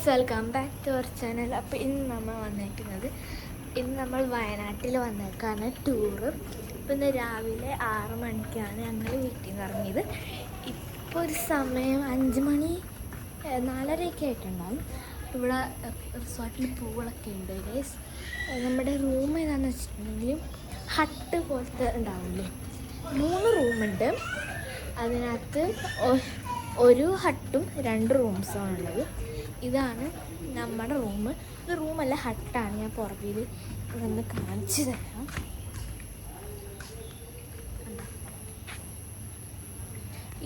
Welcome back to our channel. അപ്പോൾ ഇന്ന് നമ്മൾ വയനാട്ടിൽ വന്നേക്കാണ് ടൂറ്. അപ്പോൾ ഇന്ന് രാവിലെ 6 മണിക്കാണ് ഞങ്ങൾ വീട്ടിൽ നിന്ന് ഇറങ്ങിയത്. ഇപ്പോൾ ഒരു സമയം 5 മണി 4:30 ആയിട്ടുണ്ടാകും. ഇവിടെ റിസോർട്ടിൽ പൂളൊക്കെ ഉണ്ട് ഗൈസ്. നമ്മുടെ റൂം ഏതാണെന്ന് വെച്ചിട്ടുണ്ടെങ്കിൽ ഹട്ട് പോലത്തെ ഉണ്ടാവില്ലേ, 3 റൂമുണ്ട്. അതിനകത്ത് ഒരു ഹട്ടും 2 റൂംസുമാണ് ഉള്ളത്. ഇതാണ് നമ്മുടെ റൂം. ഇത് റൂമല്ല, ഹട്ടാണ്. ഞാൻ പുറകിൽ ഒന്ന് കാണിച്ചു തരാം.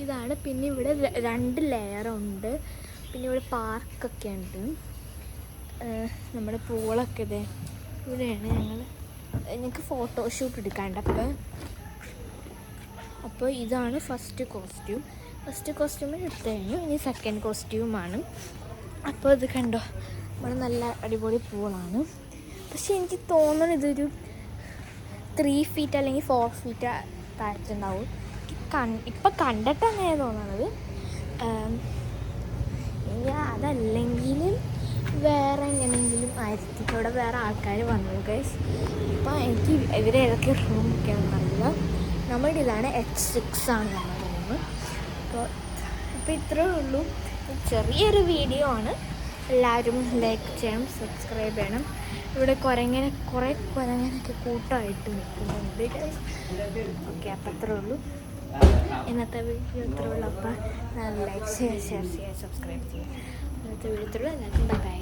ഇതാണ്. പിന്നെ ഇവിടെ 2 ലെയറുണ്ട്. പിന്നെ ഇവിടെ പാർക്കൊക്കെ ഉണ്ട്. നമ്മുടെ പൂളൊക്കെ ഇതേ ഇവിടെയാണ്. ഞങ്ങൾക്ക് ഫോട്ടോഷൂട്ട് എടുക്കാണ്ട്. അപ്പോൾ ഇതാണ് ഫസ്റ്റ് കോസ്റ്റ്യൂം എടുത്തു കഴിഞ്ഞു. ഇനി സെക്കൻഡ് കോസ്റ്റ്യൂമാണ്. അപ്പോൾ ഇത് കണ്ടോ, ഇവിടെ നല്ല അടിപൊളി പൂളാണ്. പക്ഷെ എനിക്ക് തോന്നുന്നു ഇതൊരു 3 ഫീറ്റ് അല്ലെങ്കിൽ 4 ഫീറ്റ് താഴ്ചയുണ്ടാവും. ഇപ്പം കണ്ടിട്ട് അങ്ങനെയാണ് തോന്നുന്നത്. ഇനി അതല്ലെങ്കിലും വേറെ എങ്ങനെയെങ്കിലും ആയിരിക്കും. ഇവിടെ വേറെ ആൾക്കാർ വന്നു ഗൈസ്. അപ്പോൾ എനിക്ക് ഇവരെ ഏതൊക്കെ റൂമൊക്കെയാണെന്ന് അറിയില്ല. നമ്മുടെ ഇതാണ് H6 ആണ് നമ്മുടെ റൂം. അപ്പോൾ ഇത്രയേ ഉള്ളൂ. ചെറിയൊരു വീഡിയോ ആണ്. എല്ലാവരും ലൈക്ക് ചെയ്യണം, സബ്സ്ക്രൈബ് ചെയ്യണം. ഇവിടെ കുറേ കുരങ്ങനൊക്കെ കൂട്ടമായിട്ട് നിൽക്കുന്നുണ്ട്. ഓക്കെ, അപ്പോൾ അത്രേ ഉള്ളൂ. ഇന്നത്തെ വീഡിയോ ഇത്രേ ഉള്ളൂ. അപ്പോൾ ലൈക്ക് ചെയ്യുക, ഷെയർ ചെയ്യുക, സബ്സ്ക്രൈബ് ചെയ്യുക. ഇന്നത്തെ വീഡിയോ ഇത്രേ ഉള്ളൂ. എല്ലാവർക്കും ബൈ.